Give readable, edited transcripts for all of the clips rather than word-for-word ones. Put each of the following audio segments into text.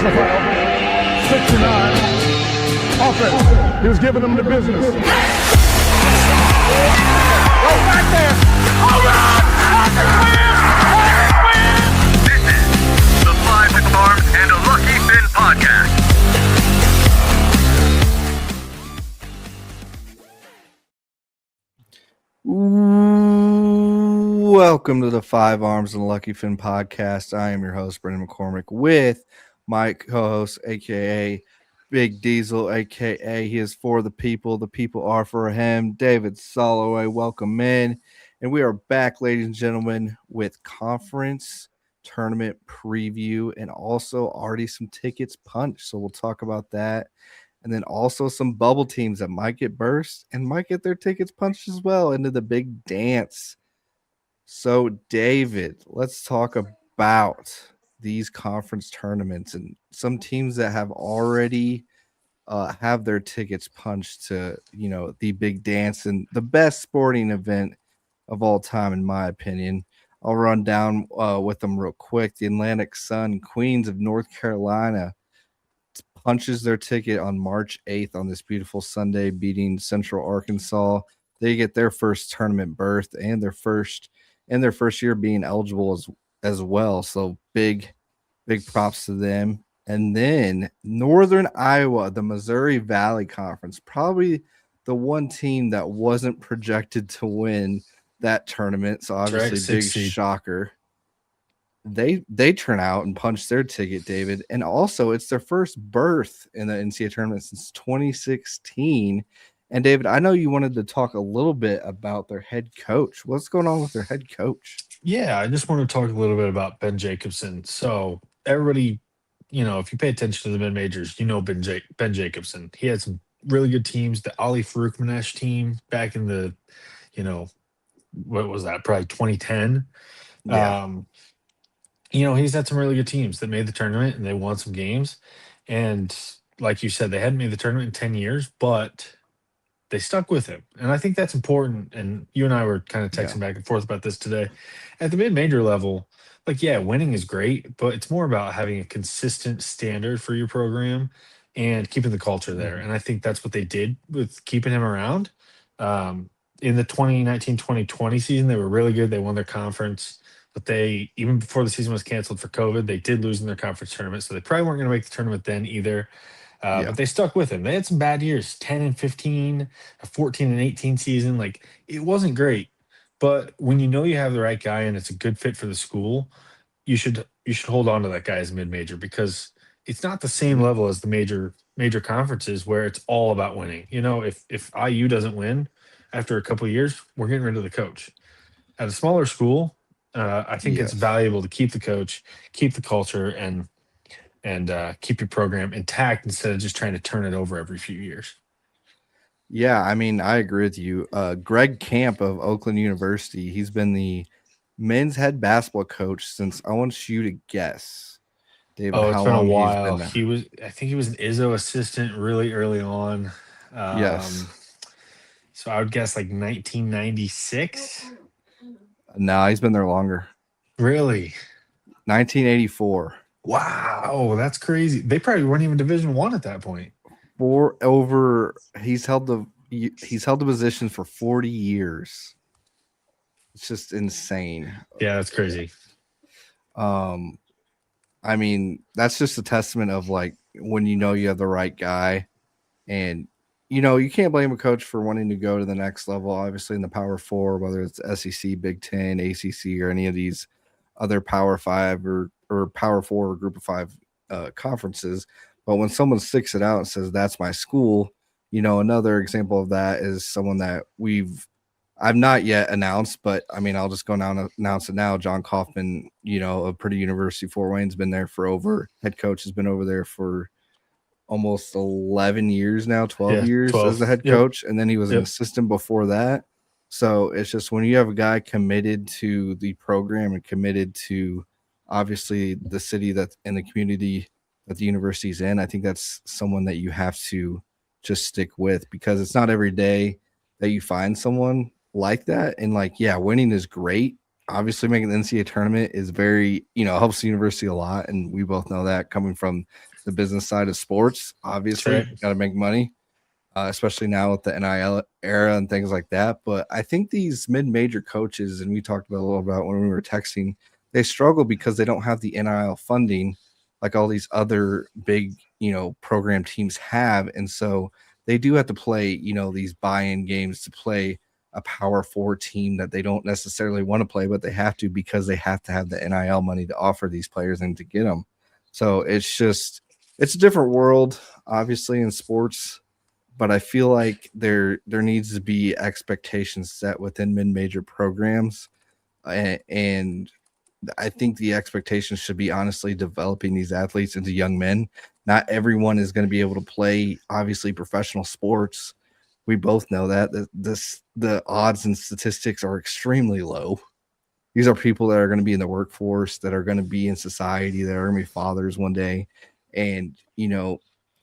69. Offense. He was giving them the business. Go back there. All right. This is the Five Arms and a Lucky Finn podcast. Welcome to the Five Arms and Lucky Finn podcast. I am your host, Brendan McCormick, with my co-host, aka Big Diesel, aka he is for the people are for him, David Soloway. Welcome in. And we are back, ladies and gentlemen, with conference tournament preview and also already some tickets punched. So we'll talk about that. And then also some bubble teams that might get burst and might get their tickets punched as well into the big dance. So, David, let's talk about these conference tournaments and some teams that have already have their tickets punched to, the big dance and the best sporting event of all time, in my opinion. I'll run down with them real quick. The Atlantic Sun, Queens of North Carolina, punches their ticket on March 8th on this beautiful Sunday, beating Central Arkansas. They get their first tournament berth and their first year being eligible as well. So big props to them. And then Northern Iowa, the Missouri Valley Conference, probably the one team that wasn't projected to win that tournament. So obviously big shocker. They turn out and punch their ticket, David. And also it's their first berth in the NCAA tournament since 2016. And David, I know you wanted to talk a little bit about their head coach. What's going on with their head coach? Yeah, I just want to talk a little bit about Ben Jacobson. So everybody, if you pay attention to the mid-majors, Ben Jacobson. He had some really good teams. The Ali Farouk team back in the, what was that? Probably 2010. Yeah. He's had some really good teams that made the tournament and they won some games. And like you said, they hadn't made the tournament in 10 years, but they stuck with him. And I think that's important. And you and I were kind of texting back and forth about this today. At the mid-major level, winning is great, but it's more about having a consistent standard for your program and keeping the culture there. And I think that's what they did with keeping him around. In the 2019-2020 season, they were really good. They won their conference. But they, even before the season was canceled for COVID, they did lose in their conference tournament. So they probably weren't going to make the tournament then either. But they stuck with him. They had some bad years, 10-15, a 14-18 season. It wasn't great. But when you know you have the right guy and it's a good fit for the school, you should hold on to that guy as mid-major, because it's not the same level as the major conferences where it's all about winning. If IU doesn't win after a couple of years, we're getting rid of the coach. At a smaller school, I think it's valuable to keep the coach, keep the culture, and keep your program intact instead of just trying to turn it over every few years. Yeah, I mean, I agree with you. Greg Camp of Oakland University, he's been the men's head basketball coach since, I want you to guess, David, it's how been long a while. he's been there. I think he was an Izzo assistant really early on. Yes. So I would guess 1996. No, he's been there longer. Really? 1984. Wow, that's crazy. They probably weren't even Division I at that point. He's held the position for 40 years. It's just insane. Yeah, that's crazy. I mean, that's just a testament of when you have the right guy, and you can't blame a coach for wanting to go to the next level, obviously in the Power Four, whether it's SEC, Big Ten, ACC, or any of these other Power Five or Power Four or Group of Five conferences. But when someone sticks it out and says, that's my school, another example of that is someone that I've not yet announced, but I mean, I'll just go now and announce it now. John Kaufman, of Purdue University, Fort Wayne's been there head coach has been over there for almost 11 years now, 12 years as the head coach. And then he was an assistant before that. So it's just when you have a guy committed to the program and committed to obviously the city and the community that the university's in, I think that's someone that you have to just stick with, because it's not every day that you find someone like that. And winning is great. Obviously making the NCAA tournament is very, helps the university a lot. And we both know that coming from the business side of sports. That's Obviously, right. got to make money, especially now with the NIL era and things like that. But I think these mid-major coaches, and we talked about a little about when we were texting, they struggle because they don't have the NIL funding like all these other big, program teams have. And so they do have to play, these buy-in games to play a power four team that they don't necessarily want to play, but they have to because they have to have the NIL money to offer these players and to get them. So it's a different world, obviously, in sports, but I feel like there needs to be expectations set within mid-major programs, and I think the expectations should be honestly developing these athletes into young men. Not everyone is going to be able to play, obviously, professional sports. We both know that the odds and statistics are extremely low. These are people that are going to be in the workforce, that are going to be in society, that are going to be fathers one day, and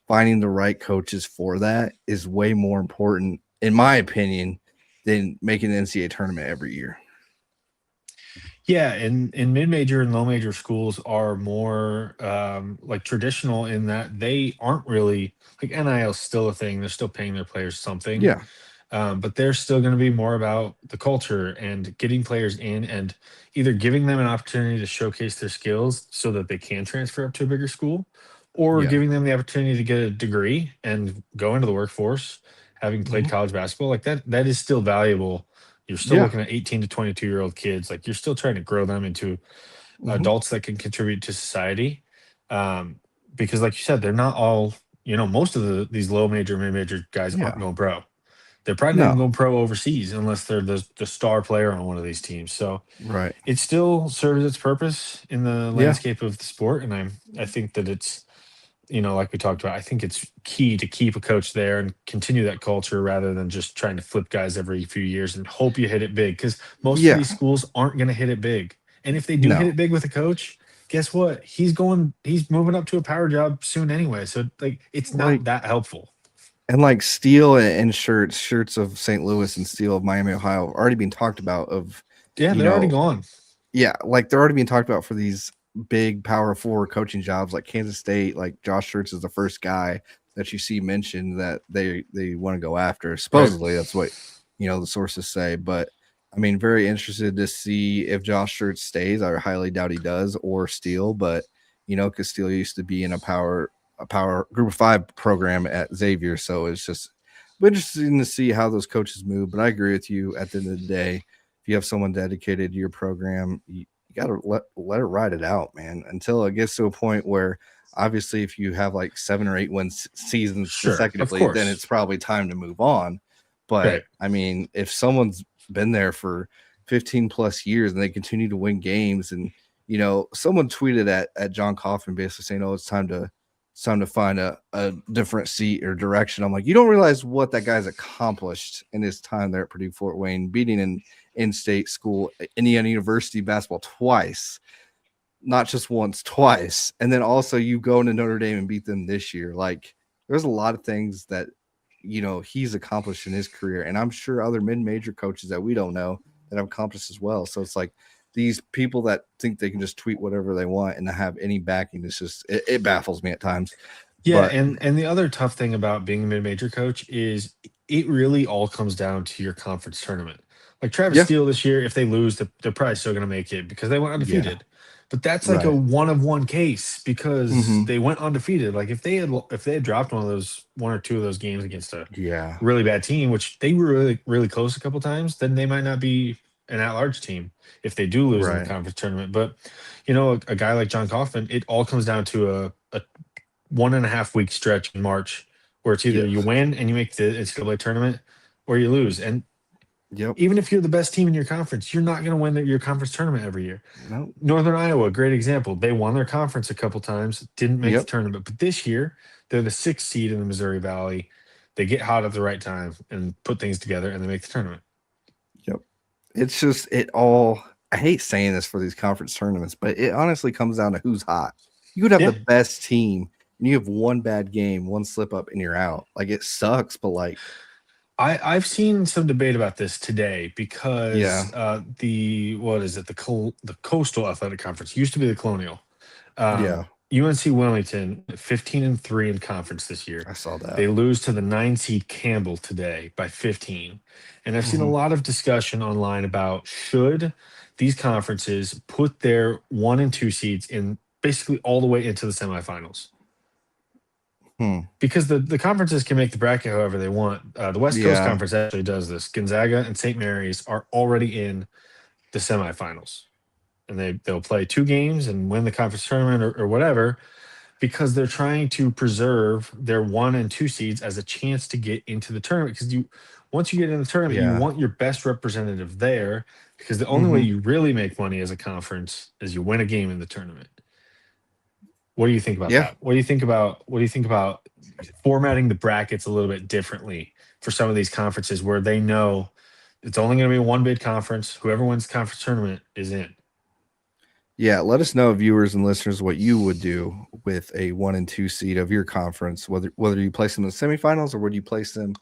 finding the right coaches for that is way more important, in my opinion, than making the NCAA tournament every year. Yeah, and mid major and low major schools are more like traditional in that they aren't really like NIL is still a thing. They're still paying their players something, Yeah, but they're still going to be more about the culture and getting players in and either giving them an opportunity to showcase their skills so that they can transfer up to a bigger school, or yeah, giving them the opportunity to get a degree and go into the workforce, having played mhm, college basketball. Like that is still valuable. You're still yeah, looking at 18 to 22-year-old kids. Like you're still trying to grow them into mhm, adults that can contribute to society. Um, because like you said, they're not all, most of these low major, mid major guys aren't yeah. going pro. They're probably not even No, going pro overseas unless they're the star player on one of these teams. So right. it still serves its purpose in the Yeah, landscape of the sport. And I think that it's, like we talked about, I think it's key to keep a coach there and continue that culture rather than just trying to flip guys every few years and hope you hit it big. Because most of yeah. these schools aren't going to hit it big. And if they do hit No, it big with a coach, guess what? He's moving up to a power job soon anyway. So like it's not like that helpful. and like steel and shirts of St. Louis and steel of Miami, Ohio, have already been talked about. Yeah, You they're already know, gone. yeah, like they're already being talked about for these big power four coaching jobs, like Kansas State. Like Josh Schertz is the first guy that you see mentioned that they want to go after. Right. Supposedly, that's what the sources say. But I mean, very interested to see if Josh Schertz stays. I highly doubt he does, or Steele. But because Steele used to be in a power group of five program at Xavier, so it's just interesting to see how those coaches move. But I agree with you. At the end of the day, if you have someone dedicated to your program, you got to let it ride it out, man, until it gets to a point where obviously if you have like 7 or 8 seasons Sure. Of consecutively, then course. it's probably time to move on. But Right. I mean, if someone's been there for 15 plus years and they continue to win games, and someone tweeted at John Coffin basically saying, "Oh, it's time to find a different seat or direction." I'm like, you don't realize what that guy's accomplished in his time there at Purdue Fort Wayne, beating an in-state school, Indiana University basketball twice, not just once, twice. And then also you go into Notre Dame and beat them this year. Like there's a lot of things that, he's accomplished in his career. And I'm sure other mid-major coaches that we don't know that have accomplished as well. So it's like these people that think they can just tweet whatever they want and not have any backing. It's just, it baffles me at times, Yeah, but and the other tough thing about being a mid-major coach is it really all comes down to your conference tournament. Like Travis yeah, Steele this year, if they lose, they're probably still going to make it because they went yeah, undefeated. But that's like a right. one of one case because Hmm. they went undefeated. Like if they had dropped one or two of those games against a Yeah, really bad team, which they were really really close a couple times, then they might not be an at-large team if they do lose in the right. conference tournament. But a guy like John Kaufman, it all comes down to a 1.5 week stretch in March where it's either you Yes. win and you make the NCAA tournament or you lose. And Yep. even if you're the best team in your conference, you're not going to win your conference tournament every year. No. Northern Iowa, great example. They won their conference a couple times, didn't make the Yep. tournament, but this year they're the sixth seed in the Missouri Valley. They get hot at the right time and put things together, and they make the tournament. Yep. It's just it all. I hate saying this for these conference tournaments, but it honestly comes down to who's hot. You could have the Yeah, best team, and you have one bad game, one slip up, and you're out. Like it sucks, but like, I've seen some debate about this today yeah, because the what is it the Coastal Athletic Conference used to be the Colonial. yeah, UNC Wilmington 15-3 in conference this year. I saw that. They lose to the 9 seed Campbell today by 15. And I've seen a Mhm. lot of discussion online about should these conferences put their 1 and 2 seeds in basically all the way into the semifinals. Hmm. Because the conferences can make the bracket however they want. The West Coast Yeah. Conference actually does this. Gonzaga and St. Mary's are already in the semifinals, and they'll play 2 games and win the conference tournament or whatever, because they're trying to preserve their 1 and 2 seeds as a chance to get into the tournament. Because once you get in the tournament, you Yeah. want your best representative there, because the only way Mhm. you really make money as a conference is you win a game in the tournament. What do you think about Yeah. that? What do you think about formatting the brackets a little bit differently for some of these conferences where they know it's only going to be a 1 bid conference? Whoever wins the conference tournament is in. Yeah, let us know, viewers and listeners, what you would do with a 1 and 2 seed of your conference. Whether you place them in the semifinals or would you place them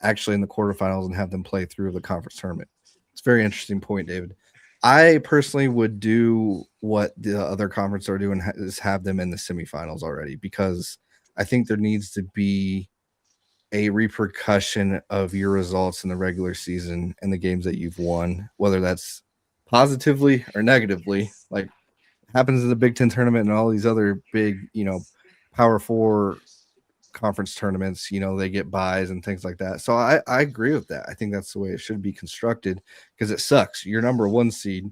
actually in the quarterfinals and have them play through the conference tournament. It's a very interesting point, David. I personally would do what the other conference are doing, is have them in the semifinals already, because I think there needs to be a repercussion of your results in the regular season and the games that you've won, whether that's positively or negatively. Like happens in the Big Ten tournament and all these other big, Power Four conference tournaments, they get buys and things like that. So I agree with that. I think that's the way it should be constructed, because it sucks. Your number 1 seed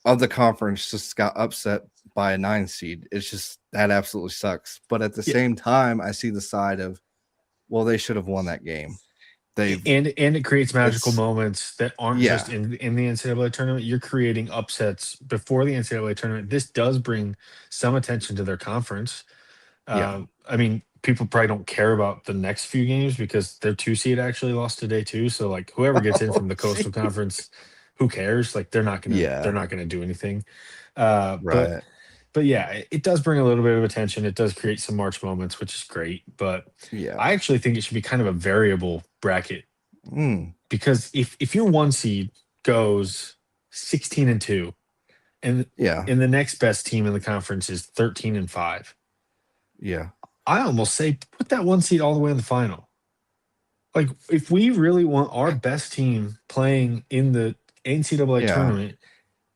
of the conference just got upset by a 9 seed. It's just, that absolutely sucks. But at the Yeah. same time, I see the side of, well, they should have won that game. They've And it creates magical it's moments that aren't just yeah, in the NCAA tournament. You're creating upsets before the NCAA tournament. This does bring some attention to their conference. yeah. I mean, people probably don't care about the next few games because their 2 seed actually lost today too. So like whoever gets in Oh, from the Coastal gee. Conference, who cares? Like they're Yeah, not gonna do anything. Uh, but right. but yeah, it does bring a little bit of attention. It does create some March moments, which is great. But Yeah. I actually think it should be kind of a variable bracket, Mm, because if your 1 seed goes 16-2 and yeah, the next best team in the conference is 13-5, yeah, I almost say put that 1 seed all the way in the final. Like if we really want our best team playing in the NCAA yeah, tournament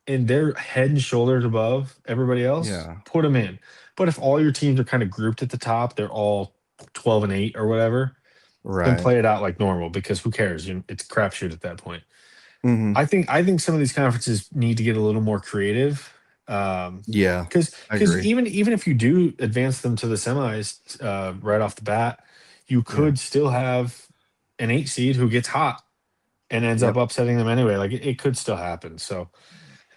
and they're head and shoulders above everybody else, yeah. put them in. But if all your teams are kind of grouped at the top, they're all 12-8 or whatever, then Right. play it out like normal, because who cares? It's a crapshoot at that point. Hmm. I think some of these conferences need to get a little more creative. Yeah, I Because agree. even if you do advance them to the semis right off the bat, you Yeah. could still have an 8 seed who gets hot and ends up Yep. upsetting them anyway. Like it could still happen. So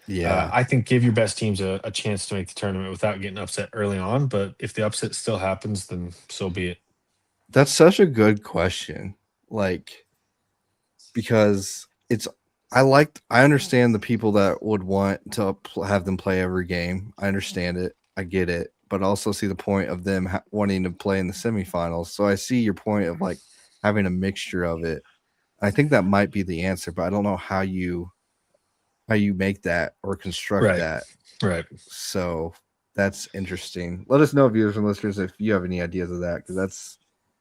Yeah. I think give your best teams a chance to make the tournament without getting upset early on. But if the upset still happens, then so be it. That's such a good question. Like, because I understand the people that would want to have them play every game. I understand it. I get it. But also see the point of them wanting to play in the semifinals. So I see your point of like having a mixture of it. I think that might be the answer, but I don't know how you make that or construct Right. that. Right. So that's interesting. Let us know, viewers and listeners, if you have any ideas of that, because that's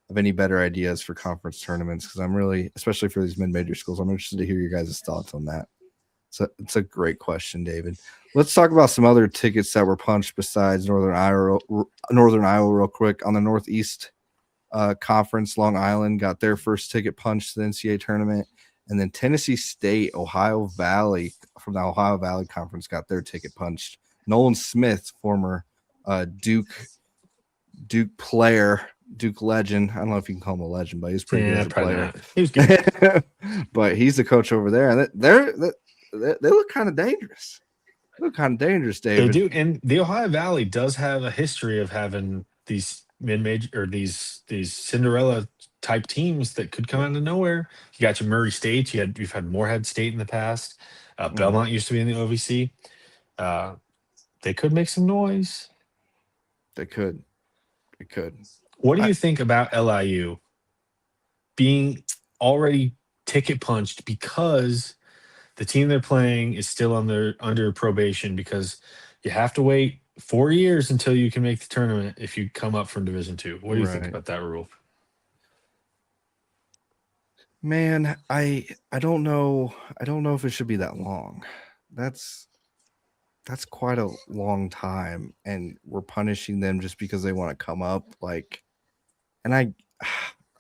of any better ideas for conference tournaments. Because I'm really, especially for these mid-major schools, I'm interested to hear your guys' thoughts on that. So it's a great question, David. Let's talk about some other tickets that were punched besides Northern Iowa. Northern Iowa, real quick, on the Northeast Conference. Long Island got their first ticket punched to the NCAA tournament, and then Tennessee State, Ohio Valley from the Ohio Valley Conference got their ticket punched. Nolan Smith, former Duke player, Duke legend. I don't know if you can call him a legend, but he's pretty good Yeah, as a probably player. not. He was good. But he's the coach over there, and they look kind of dangerous. They look kind of dangerous, They David. do, and the Ohio Valley does have a history of having these mid-major or these Cinderella type teams that could come out of nowhere. You got your Murray State. You've had Morehead State in the past. Mm, Belmont used to be in the OVC. Uh, they could make some noise. they could. They could. What do I, you think about LIU being already ticket punched because the team they're playing is still under probation, because you have to wait 4 years until you can make the tournament if you come up from Division II. What do you think Right. about that rule? Man, I don't know. I don't know if it should be that long. That's quite a long time, and we're punishing them just because they want to come up. Like, and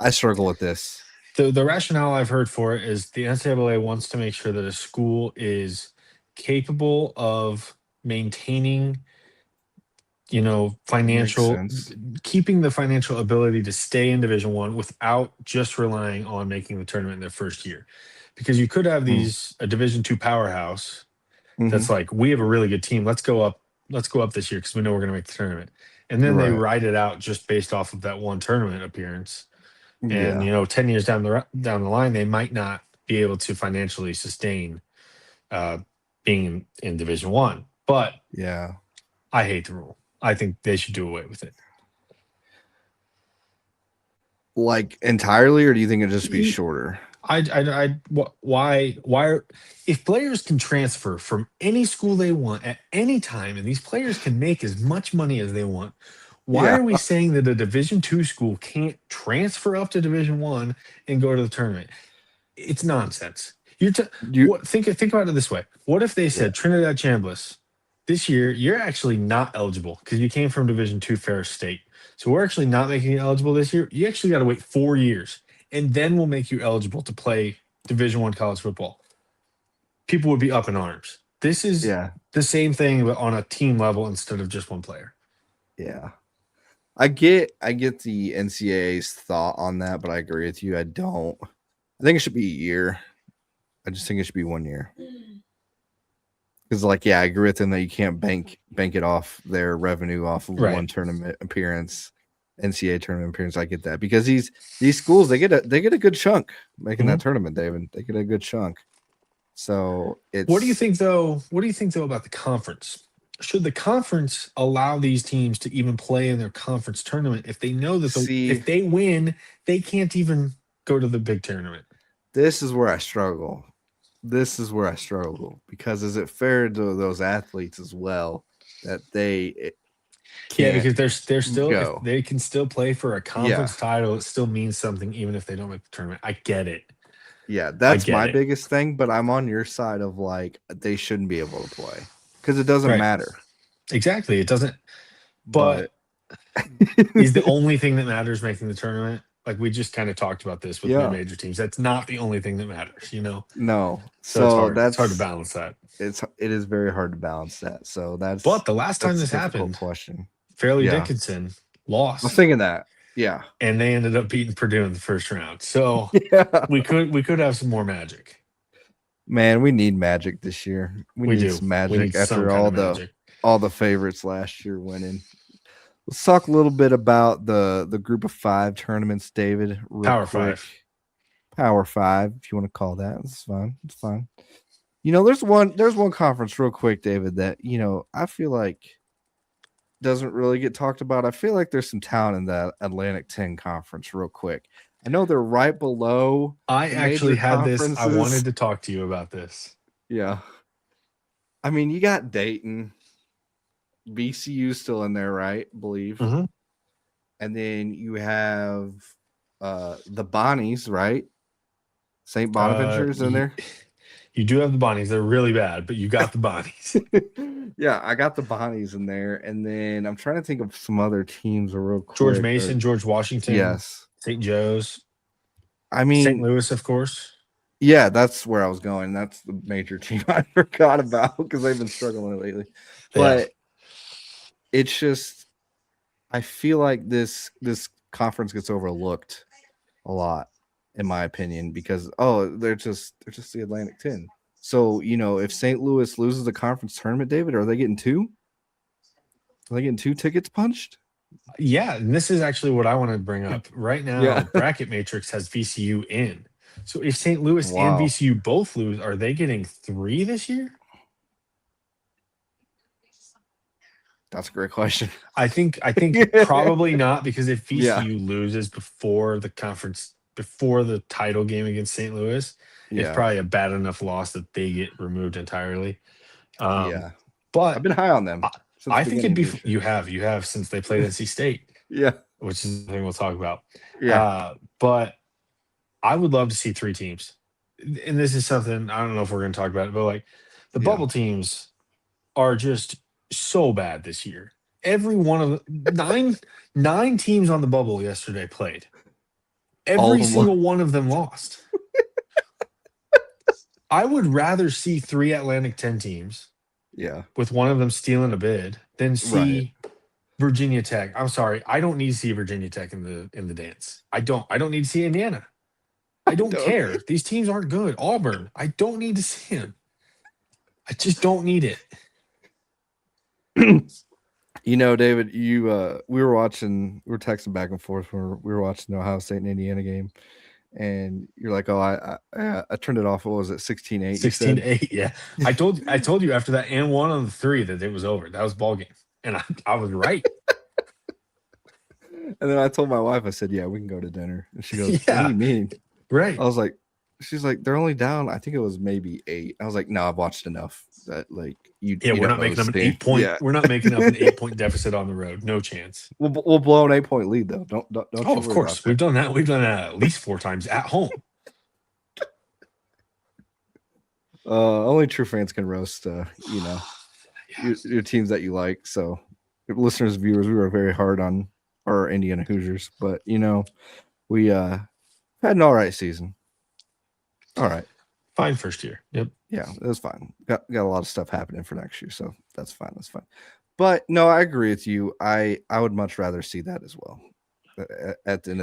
I struggle with this. The rationale I've heard for it is the NCAA wants to make sure that a school is capable of maintaining, Makes financial, sense. keeping the financial ability to stay in Division One without just relying on making the tournament in their first year. Because you could have a Division Two powerhouse that's like, we have a really good team. Let's go up this year because we know we're going to make the tournament. And then they Right. ride it out just based off of that one tournament appearance. And Yeah. 10 years down the line, they might not be able to financially sustain being in Division One. But Yeah. I hate the rule. I think they should do away with it. Like entirely, or do you think it'd just be shorter? Why if players can transfer from any school they want at any time, and these players can make as much money as they want, why Yeah. are we saying that a Division II school can't transfer up to Division One and go to the tournament? It's nonsense. Think about it this way. What if they said, Trinidad Chambliss, this year you're actually not eligible because you came from Division II Ferris State. So we're actually not making you eligible this year. You actually got to wait 4 years, and then we'll make you eligible to play Division One college football. People would be up in arms. This is the same thing, but on a team level instead of just one player. Yeah. I get the NCAA's thought on that, but I agree with you. I don't. I think it should be a year. I just think it should be 1 year. Because, I agree with them that you can't bank it off their revenue off of one tournament appearance, NCAA tournament appearance. I get that because these schools they get a good chunk making that tournament, David. They get a good chunk. So it's. What do you think though? What do you think though about the conference? Should the conference allow these teams to even play in their conference tournament if they know that if they win, they can't even go to the big tournament? This is where I struggle. Because is it fair to those athletes as well that they can't because they're still go. If they can still play for a conference title, it still means something even if they don't make the tournament. I get it. Yeah, that's my biggest thing, but I'm on your side of they shouldn't be able to play because it doesn't matter. Exactly, it doesn't. But is the only thing that matters making the tournament? Like we just kind of talked about this with mid-major teams. That's not the only thing that matters, No. So it's hard to balance that. It is very hard to balance that. So that's. But the last time this happened, Fairleigh Dickinson lost. I was thinking that. Yeah. And they ended up beating Purdue in the first round. So we could have some more magic. Man, we need magic this year. We need some magic after all the favorites last year winning. Let's talk a little bit about the group of 5 tournaments, David. Power 5. Power 5, if you want to call that. It's fine. It's fine. There's one conference real quick, David, that, I feel like doesn't really get talked about. I feel like there's some talent in the Atlantic 10 conference real quick. I know they're right below. I actually had this. I wanted to talk to you about this. Yeah. I mean, you got Dayton. VCU still in there, right? I believe. Mm-hmm. And then you have the Bonnies, right? St. Bonaventure's in there. You do have the Bonnies. They're really bad, but you got the Bonnies. Yeah, I got the Bonnies in there. And then I'm trying to think of some other teams real quick. George Mason, George Washington. Yes. St. Joe's. I mean, St. Louis, of course. Yeah, that's where I was going. That's the major team I forgot about because they've been struggling lately. But it's just, I feel like this conference gets overlooked a lot, in my opinion, because they're just the Atlantic 10. So if St. Louis loses the conference tournament, David, are they getting 2? Are they getting 2 tickets punched? Yeah, and this is actually what I want to bring up right now. Bracket Matrix has VCU in. So if St. Louis and VCU both lose, are they getting 3 this year? That's a great question. I think probably not, because if VCU loses before the title game against St. Louis, it's probably a bad enough loss that they get removed entirely. But I've been high on them. since I the think it'd beginning be of this year. you have since they played NC State, Yeah, which is the thing we'll talk about. yeah, But I would love to see 3 teams. And this is something I don't know if we're going to talk about it, but like the yeah. bubble teams are just so bad this year. Every one of the nine teams on the bubble yesterday played. All of Every them. single one of them lost. I would rather see 3 Atlantic 10 teams Yeah, with one of them stealing a bid than right. see Virginia Tech. I'm sorry, I don't need to see Virginia Tech in the dance. I don't need to see Indiana. I don't Don't. care. These teams aren't good. Auburn, I don't need to see him. I just don't need it. David, we were texting back and forth when we were watching the Ohio State and Indiana game, and you're like, "Oh, I turned it off. What was it, 16-8?" 16-8. Yeah. I told you after that and 1 on the 3 that it was over. That was ball game. And I was right. And then I told my wife, I said, "Yeah, we can go to dinner." And she goes, "What do Yeah. you mean?" Right. I was like, "She's like, they're only down. I think it was maybe 8." I was like, "No, I've watched enough that like you." Yeah, you we're don't not know making this up an team." 8-point. Yeah, We're not making up an 8-point deficit on the road. No chance. we'll blow an 8-point lead though. Don't Oh, you of worry course. about We've that. done that. We've done that at least 4 times at home. Only true fans can roast. Your teams that you like. So, listeners, viewers, we were very hard on our Indiana Hoosiers, but we had an all right season. All right. Fine first year. Yep. Yeah, it was fine. Got a lot of stuff happening for next year, so that's fine. That's fine. But no, I agree with you. I would much rather see that as well. At the end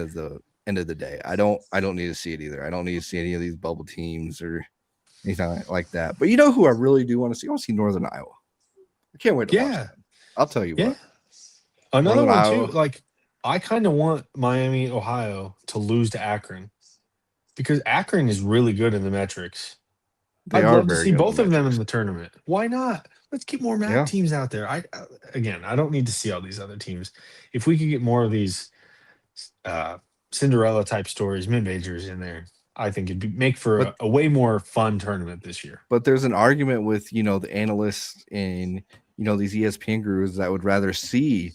of the day, I don't need to see it either. I don't need to see any of these bubble teams or anything like that. But you know who I really do want to see? I want to see Northern Iowa. I can't wait to watch Yeah. that. I'll tell you Yeah. what. Another Northern one Iowa. too. Like I kind of want Miami, Ohio to lose to Akron because Akron is really good in the metrics. They I'd are love to very see good both of them in metrics. the tournament. Why not? Let's get more MAC Yeah. teams out there. I don't need to see all these other teams. If we could get more of these Cinderella type stories, mid majors in there, I think it'd make for a way more fun tournament this year. But there's an argument with the analysts and these ESPN gurus that would rather see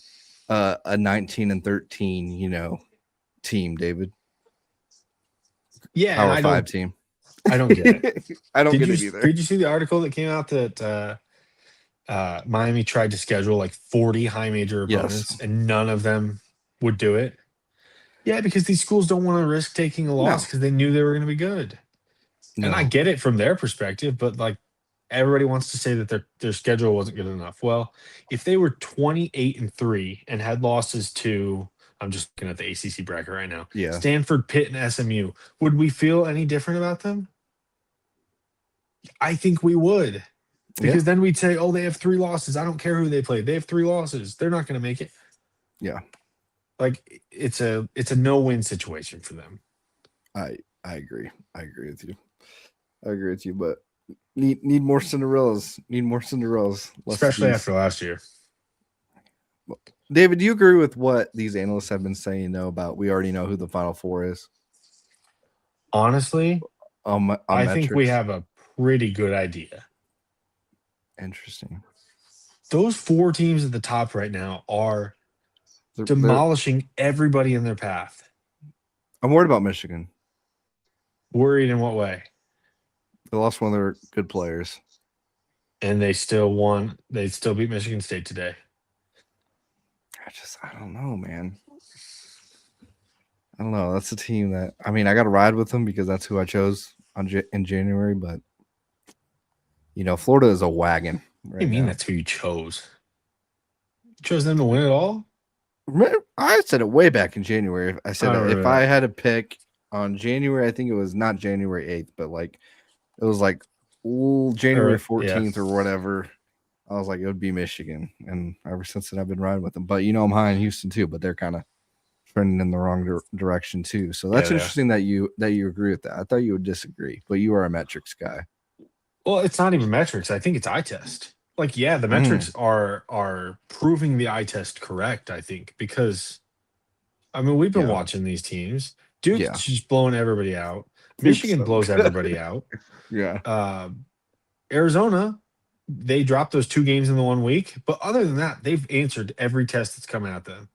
a 19-13 team, David. Yeah, Power 5 team. I don't get it. I don't get it either. Did you see the article that came out that Miami tried to schedule like 40 high major opponents and none of them would do it? Yeah, because these schools don't want to risk taking a loss because they knew they were going to be good. No. And I get it from their perspective, but like everybody wants to say that their schedule wasn't good enough. Well, if they were 28-3 and had losses to, I'm just looking at the ACC bracket right now. Yeah. Stanford, Pitt, and SMU. Would we feel any different about them? I think we would. Because then we'd say, oh, they have 3 losses. I don't care who they played. They have 3 losses. They're not going to make it. Yeah. Like it's a no-win situation for them. I agree. I agree with you. But need more Cinderellas. Especially after last year. David, do you agree with what these analysts have been saying though about we already know who the Final Four is? Honestly, I think we metrics? have a pretty good idea. Interesting. Those 4 teams at the top right now are demolishing everybody in their path. I'm worried about Michigan. Worried in what way? They lost one of their good players. And they still won. They still beat Michigan State today. I don't know, man. I don't know. That's a team that, I got to ride with them because that's who I chose in January. But, Florida is a wagon. Right what do you mean that's who you chose? You chose them to win it all? I said it way back in January. I said if I had to pick on January, I think it was not January 8th, but like it was like January 14th or whatever. I was like, it would be Michigan. And ever since then, I've been riding with them. But, I'm high in Houston too, but they're kind of trending in the wrong direction too. So that's interesting that you agree with that. I thought you would disagree, but you are a metrics guy. Well, it's not even metrics. I think it's eye test. Like, yeah, the metrics are proving the eye test correct, I think, because, we've been watching these teams. Duke's just blowing everybody out. Michigan blows everybody out. Yeah. Arizona they dropped those 2 games in the 1 week, but other than that, they've answered every test that's coming at them.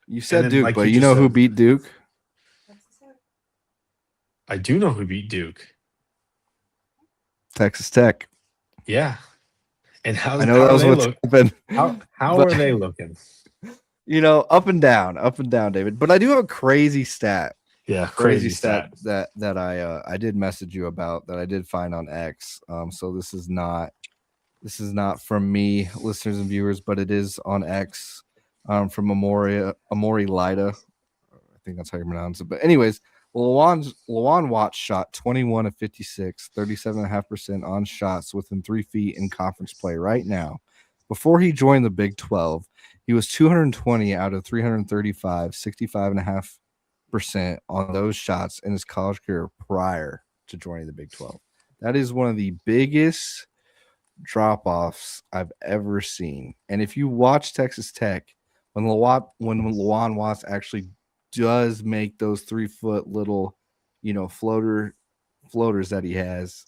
You And said then, Duke, like but you you just know who said, beat Duke? I do know who beat Duke. Texas Tech. Yeah. And I how know that are was they what's look? happened. How are they looking? Up and down, David. But I do have a crazy stat. Yeah, Crazy crazy stat stat. that I did message you about that I did find on X. So this is not from me, listeners and viewers, but it is on X from Amori Lida. I think that's how you pronounce it. But anyways, Lawan Watts shot 21 of 56, 37.5% on shots within 3 feet in conference play right now. Before he joined the Big 12, he was 220 out of 335, 65.5% on those shots in his college career prior to joining the Big 12. That is one of the biggest drop-offs I've ever seen. And if you watch Texas Tech, when Lawan Watts actually does make those 3-foot little, floaters that he has,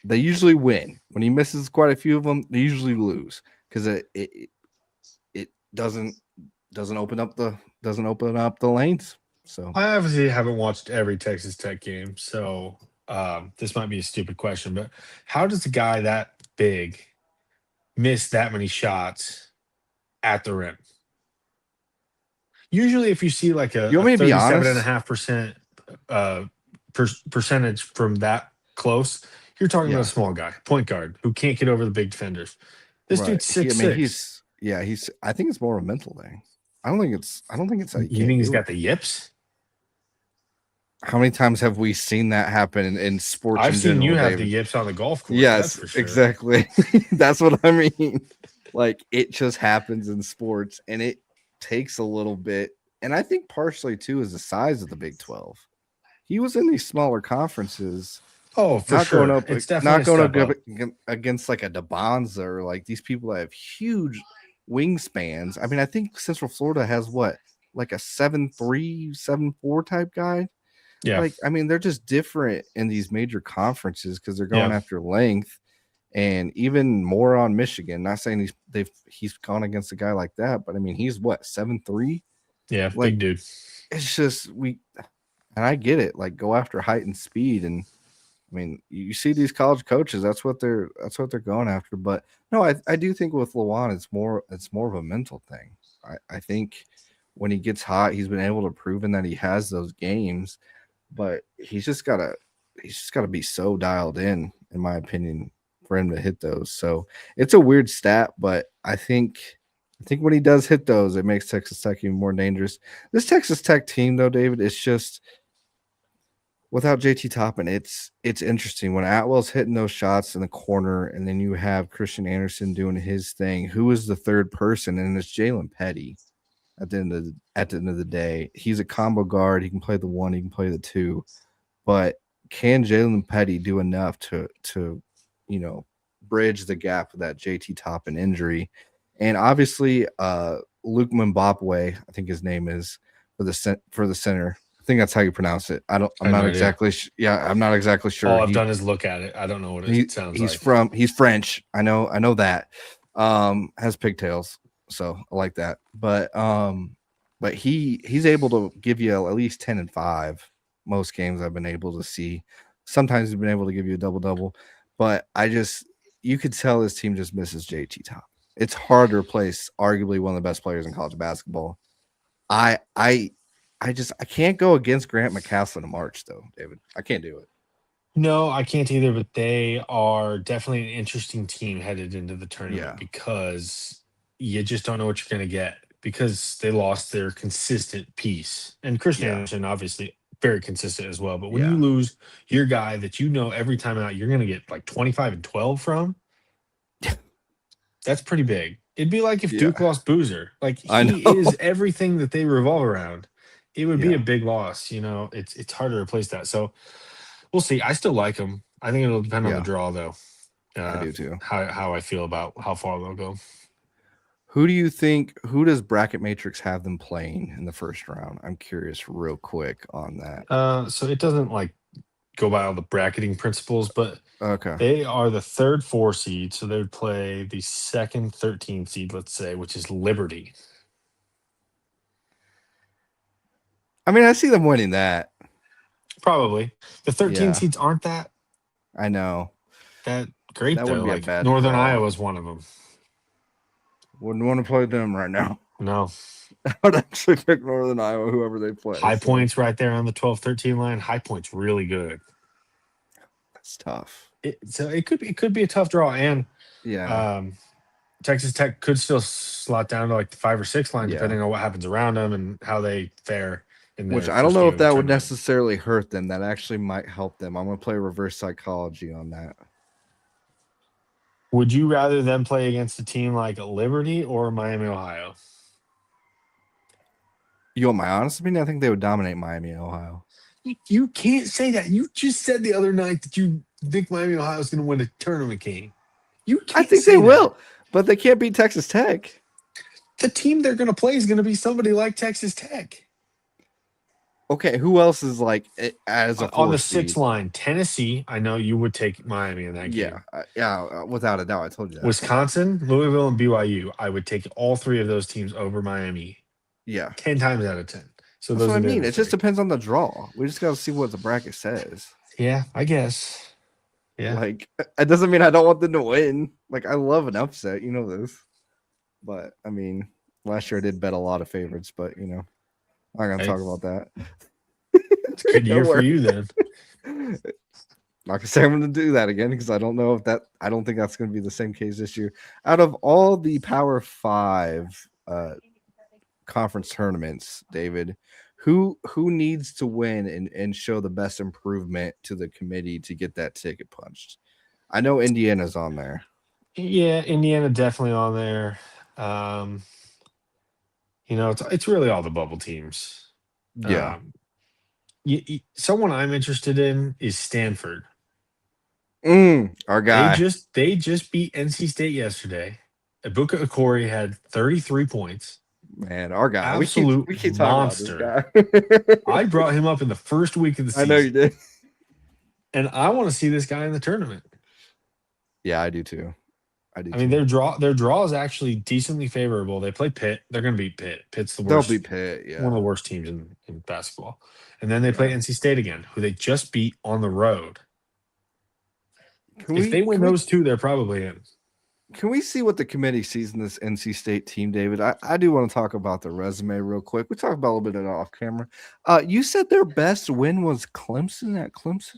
they usually win. When he misses quite a few of them, they usually lose because it doesn't open up the lanes. So I obviously haven't watched every Texas Tech game, so this might be a stupid question, but how does a guy that big miss that many shots at the rim? Usually, if you see like you a want me to be thirty-seven and a honest? half percent percentage from that close, you're talking about a Yeah, small guy, point guard, who can't get over the big defenders. This right. dude's 6'6". He's. I think it's more of a mental thing. I don't think it's that you You can't think he's do it. got the yips? How many times have we seen that happen in sports I've in seen you general, have the David? yips on the golf course. That's Yes, for sure. exactly. That's what I mean. Like it just happens in sports and it takes a little bit. And I think partially too is the size of the Big 12. He was in these smaller conferences, Oh, for not going sure. up It's definitely not a going step up up. against like a DeBonza or like these people that have huge wingspans. I mean, I think Central Florida has what, like a 7'3", 7'4" type guy. Yeah. Like, I mean, they're just different in these major conferences because they're going Yeah. after length, and even more on Michigan. Not saying he's gone against a guy like that, but I mean, he's what, 7'3"? Yeah. Like, Big dude. it's just and I get it. Like, go after height and speed, and I mean, you see these college coaches. That's what they're going after. But no, I do think with Lawan, it's more of a mental thing. I think when he gets hot, he's been able to proven that he has those games, but he's just gotta be so dialed in my opinion, for him to hit those. So it's a weird stat, but I think when he does hit those, it makes Texas Tech even more dangerous. This Texas Tech team, though, David, it's just without JT Toppin, it's interesting when Atwell's hitting those shots in the corner, and then you have Christian Anderson doing his thing. Who is the third person? And it's Jalen Petty. At the end of the day, he's a combo guard. He can play the 1, he can play the 2, but can Jalen Petty do enough to bridge the gap with that JT Toppin injury? And obviously, Luke Mbapwe, I think his name is for the center. I think that's how you pronounce it. I'm not exactly I'm not exactly sure. All I've done is look at it. I don't know what it sounds like. He's French. I know that. Has pigtails, so I like that. But he's able to give you at least 10 and 5 most games I've been able to see. Sometimes he's been able to give you a double, but you could tell this team just misses JT Top. It's hard to replace arguably one of the best players in college basketball. I can't go against Grant McCaslin in March, though, David. I can't do it. No, I can't either, but they are definitely an interesting team headed into the tournament because you just don't know what you're going to get because they lost their consistent piece. And Christian Anderson, obviously, very consistent as well. But when you lose your guy that you know every time out, you're going to get like 25 and 12 from, that's pretty big. It'd be like if Duke lost Boozer. Like, he is everything that they revolve around. It would be a big loss. It's hard to replace that. So, we'll see. I still like them. I think it'll depend on the draw, though. I do too. How I feel about how far they'll go. Who do you think? Who does Bracket Matrix have them playing in the first round? I'm curious, real quick on that. So it doesn't go by all the bracketing principles, but Okay. they are the third 4 seed, so they would play the second 13 seed, let's say, which is Liberty. I mean, I see them winning that. Probably. The 13 Yeah. seeds aren't that I know. great, That though. wouldn't be a Like, bad Northern draw. Iowa is one of them. Wouldn't want to play them right now. No. I would actually pick Northern Iowa, whoever they play. High Point's right there on the 12-13 line. High Point's really good. That's tough. So it could be a tough draw, and Yeah. Texas Tech could still slot down to like the 5 or 6 line, Yeah. depending on what happens around them and how they fare in their Which I don't first know game if of the that would tournament. necessarily hurt them. That actually might help them. I'm going to play reverse psychology on that. Would you rather them play against a team like Liberty or Miami, Ohio? You want my honest opinion? I think they would dominate Miami and Ohio. You can't say that. You just said the other night that you think Miami, Ohio is going to win a tournament game. You can't I think say they that. will, but they can't beat Texas Tech. The team they're going to play is going to be somebody like Texas Tech. Okay, who else is like as a on the 6 6 line? Tennessee. I know you would take Miami in that game. Yeah, without a doubt. I told you that. Wisconsin, Louisville, and BYU. I would take all 3 of those teams over Miami. Yeah, 10 times out of 10. So that's those what I are the mean. other It just 3. depends on the draw. We just got to see what the bracket says. Yeah, I guess. Yeah. Like, it doesn't mean I don't want them to win. Like, I love an upset. You know this. But, I mean, last year I did bet a lot of favorites, but, I'm not going to talk about that. It's a good year for you then. Not gonna say I'm gonna do that again because I don't know if I don't think that's gonna be the same case this year. Out of all the Power 5 conference tournaments, David, who needs to win and show the best improvement to the committee to get that ticket punched? I know Indiana's on there. Yeah, Indiana definitely on there. It's really all the bubble teams. Yeah. Someone I'm interested in is Stanford. Our guy. They just beat NC State yesterday. Ibuka Okori had 33 points. Man, our guy. Absolute we keep monster. talking about this guy. I brought him up in the first week of the season. I know you did. And I want to see this guy in the tournament. Yeah, I do too. I mean, their draw is actually decently favorable. They play Pitt. They're going to beat Pitt. Pitt's the worst. They'll beat Pitt, yeah. One of the worst teams in basketball. And then they play NC State again, who they just beat on the road. If they win those 2, they're probably in. Can we see what the committee sees in this NC State team, David? I do want to talk about the resume real quick. We talked about a little bit of it off camera. You said their best win was Clemson at Clemson?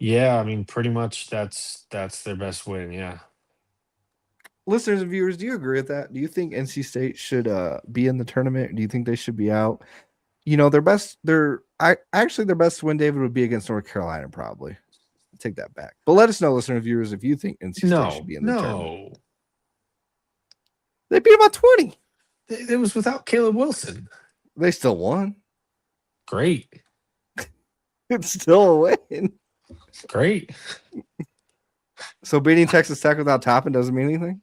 Yeah, I mean, pretty much that's their best win, yeah. Listeners and viewers, do you agree with that? Do you think NC State should be in the tournament? Do you think they should be out? Their best win, David, would be against North Carolina, probably. Take that back. But let us know, listener and viewers, if you think NC State should be in the tournament. They beat them by 20. It was without Caleb Wilson. They still won. Great. It's still a win. Great. So beating Texas Tech without Toppin doesn't mean anything?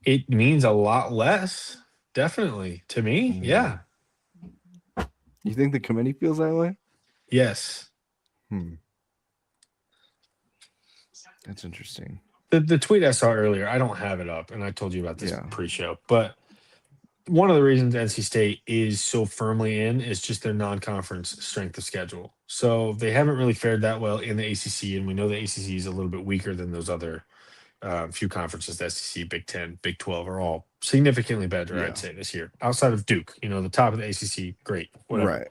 It means a lot less, definitely. To me, yeah. You think the committee feels that way? Yes. That's interesting. The tweet I saw earlier, I don't have it up, and I told you about this pre-show, but one of the reasons NC State is so firmly in is just their non-conference strength of schedule. So they haven't really fared that well in the ACC, and we know the ACC is a little bit weaker than those other few conferences. The SEC, Big 10, Big 12 are all significantly better, I'd say, this year. Outside of Duke, the top of the ACC, great, whatever. Right.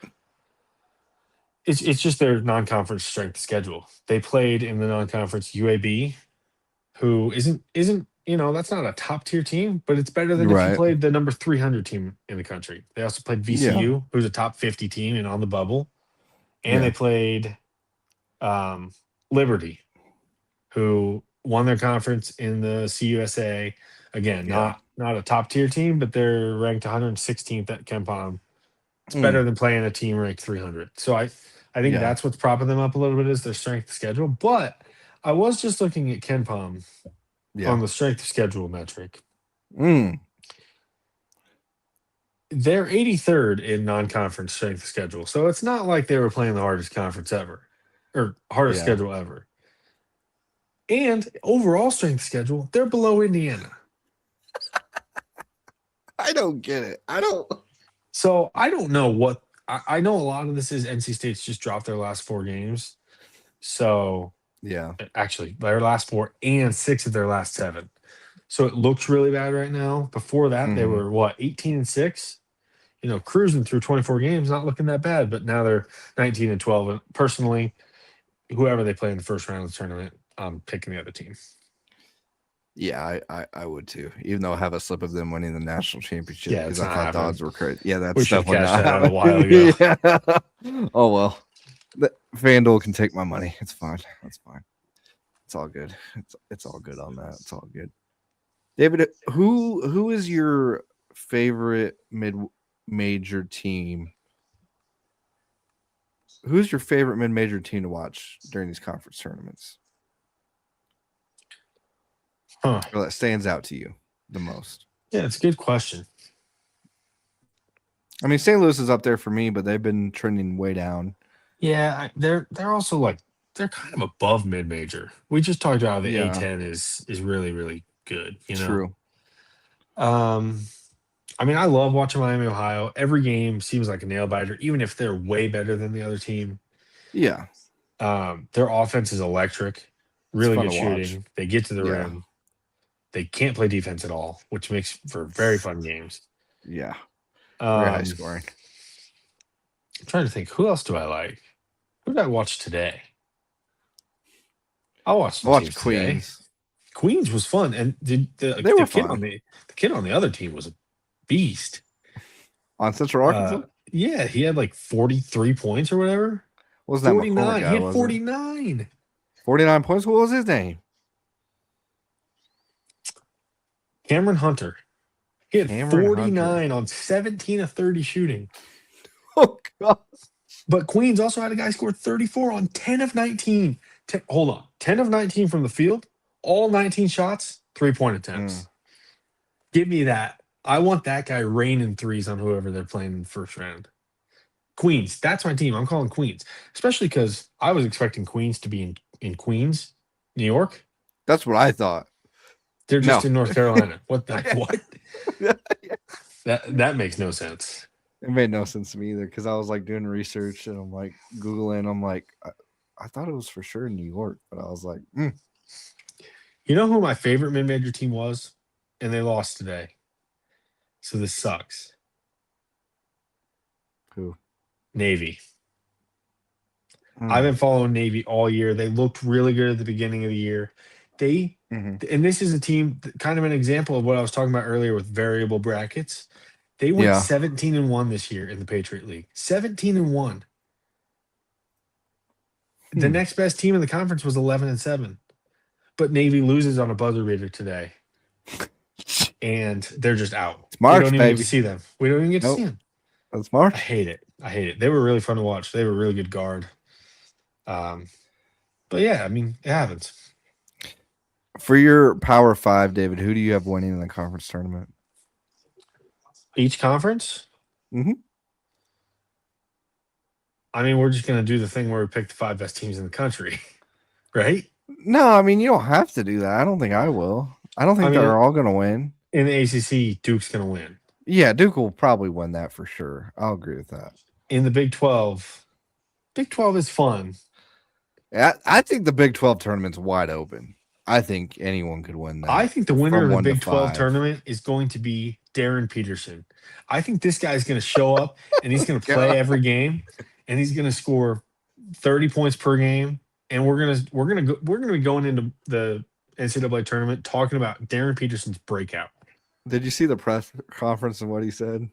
It's just their non-conference strength of schedule. They played in the non-conference UAB, who isn't that's not a top-tier team, but it's better than if you played the number 300 team in the country. They also played VCU, who's a top 50 team and on the bubble. And they played Liberty, who won their conference in the CUSA. Again, not a top-tier team, but they're ranked 116th at KenPom. It's better than playing a team ranked 300. So I think that's what's propping them up a little bit is their strength of schedule. But I was just looking at KenPom on the strength of schedule metric. they're 83rd in non-conference strength of schedule. So it's not like they were playing the hardest conference ever or hardest Yeah. schedule ever. And overall strength schedule, they're below Indiana. I don't get it. I don't. So I don't know what I know. A lot of this is NC State's just dropped their last 4 games. So Yeah. actually, their last 4 and 6 of their last 7. So it looks really bad right now. Before that, they Mhm. were 18-6. Cruising through 24 games, not looking that bad. But now they're 19-12. And personally, whoever they play in the first round of the tournament, I'm picking the other team. Yeah, I would too. Even though I have a slip of them winning the national championship Yeah, because it's I not thought the happening. odds were crazy. Yeah, that's We should have definitely cashed not that out a happening. while ago. Yeah. Oh well. FanDuel can take my money. It's fine. That's fine. It's all good. It's all good on that. It's all good. David, who is your favorite mid-major team? Who's your favorite mid-major team to watch during these conference tournaments? Huh. Or that stands out to you the most? Yeah, it's a good question. I mean, St. Louis is up there for me, but they've been trending way down. Yeah, they're also they're kind of above mid major. We just talked about how the Yeah. A10 is really really good. True. I mean, I love watching Miami, Ohio. Every game seems like a nail biter, even if they're way better than the other team. Yeah. Their offense is electric, It's really fun good to watch. shooting. They get to the Yeah. rim. They can't play defense at all, which makes for very fun games. Yeah. Very high Um, scoring. I'm trying to think, who else do I like? Who did I watch today? I watched I the watched teams Queens. today. Queens was fun, and They the were kid fun. the kid on the other team was a beast. On Central Arkansas? Yeah, he had like 43 points or whatever. Wasn't that McCormick 49. guy, He had was it? 49. 49 points? What was his name? Cameron Hunter. He had Cameron 49 Hunter. on 17 of 30 shooting. Oh, God. But Queens also had a guy score 34 on 10 of 19. Hold on. 10 of 19 from the field, all 19 shots, 3-point attempts. Give me that. I want that guy raining threes on whoever they're playing in the first round. Queens, that's my team. I'm calling Queens, especially because I was expecting Queens to be in Queens, New York. That's what I thought. They're just No. in North Carolina. What the what? That makes no sense. It made no sense to me either because I was like doing research and I'm like Googling. I'm like, I thought it was for sure in New York, but I was like, You know who my favorite mid-major team was? And they lost today. So this sucks. who? Navy. I've been following Navy all year. They looked really good at the beginning of the year. And this is a team, kind of an example of what I was talking about earlier with variable brackets. They went 17-1 this year in the Patriot League. 17-1. The next best team in the conference was 11-7. But Navy loses on a buzzer beater today. And they're just out. It's March, we don't even baby. get to see them. We don't even get to see them. That's March. I hate it. They were really fun to watch. They were a really good guard. But yeah, I mean, it happens. For your Power 5, David, who do you have winning in the conference tournament? Each conference? Mm-hmm. I mean, we're just going to do the thing where we pick the 5 best teams in the country, right? No, I mean, you don't have to do that. I don't think I will. I don't think they're all going to win. In the ACC, Duke's going to win. Yeah, Duke will probably win that for sure. I'll agree with that. In the Big 12 is fun. I think the Big 12 tournament's wide open. I think anyone could win that. I think the winner of the 1 to Big 12 5. tournament is going to be Darren Peterson. I think this guy's going to show up and he's going to play every game and he's going to score 30 points per game. And we're going to be going into the NCAA tournament talking about Darren Peterson's breakout. Did you see the press conference and what he said?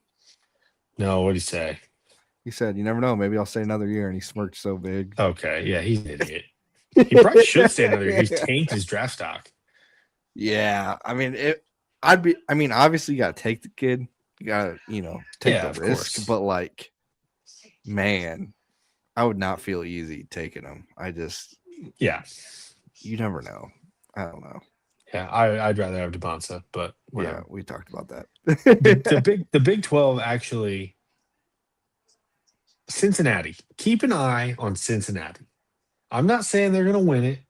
No, what'd he say? He said, "You never know. Maybe I'll stay another year." And he smirked so big. Okay, yeah, he's an idiot. He probably should stay another year. He's tanked his draft stock. Yeah, I mean, obviously you got to take the kid. You got to, take the risk. Course. But like, man, I would not feel easy taking him. You never know. I don't know. Yeah, I'd rather have DeBonsa, but whatever. Yeah, we talked about that. The Big 12 actually. Cincinnati. Keep an eye on Cincinnati. I'm not saying they're going to win it,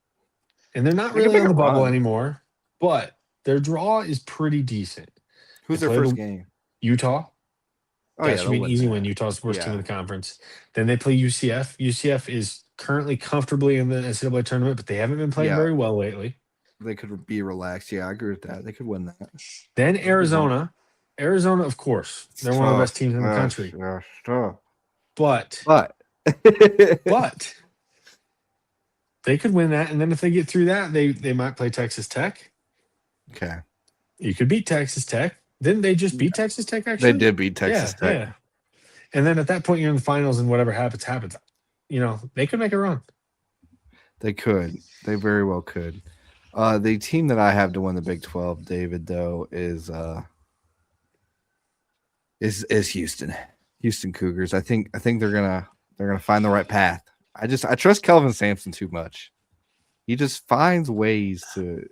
and they're not They can really make on a the bubble run. anymore, but their draw is pretty decent. Who's They their play first the game? Utah. Oh That yeah, should they'll be an win easy that. win. Utah's the worst team in Yeah, the conference. Then they play UCF. UCF is currently comfortably in the NCAA tournament, but they haven't been playing yeah, very well lately. they could be relaxed. Yeah, I agree with that. They could win that. Then That's a good one. Arizona. Arizona, of course, It's they're one of the tough. best teams in the Yes, country. yes, tough. But But they could win that, and then if they get through that, they might play Texas Tech. okay, You could beat Texas Tech. Didn't they just beat Texas Tech, they actually? did beat Texas Tech. Yeah. And then at that point, you're in the finals, and whatever happens. They could make a run. They could. They very well could. The team that I have to win the Big 12, David, though, is Houston. Houston Cougars. I think they're gonna find the right path. I trust Kelvin Sampson too much. He just finds ways to,